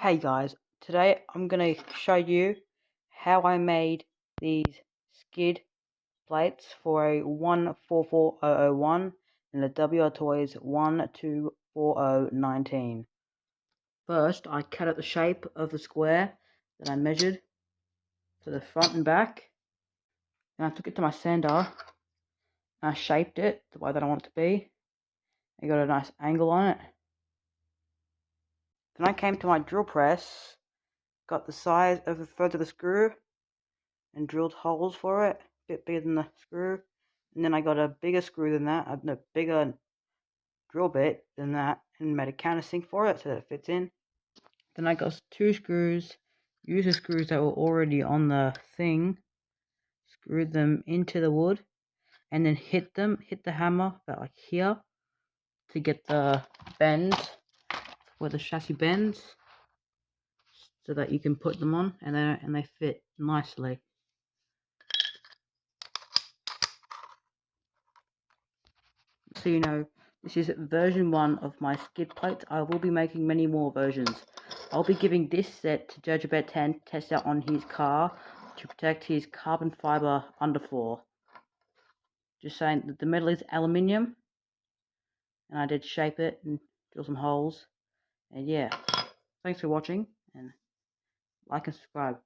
Hey guys, today I'm going to show you how I made these skid plates for a 144001 and the wltoys 124019. First, I cut out the shape of the square that I measured for the front and back. Then I took it to my sander and I shaped it the way that I want it to be. I got a nice angle on it. Then I came to my drill press, got the size of the threads of the screw and drilled holes for it, a bit bigger than the screw. And then I got a bigger screw than that, a bigger drill bit than that, and made a countersink for it so that it fits in. Then I got two screws, used the screws that were already on the thing, screwed them into the wood, and then hit the hammer about like here to get the bends where the chassis bends, so that you can put them on and they fit nicely. So you know, this is version 1 of my skid plates. I will be making many more versions. I'll be giving this set to Judge About 10 to test out on his car to protect his carbon fiber underfloor. Just saying that the metal is aluminium, and I did shape it and drill some holes. And yeah, thanks for watching, and like and subscribe.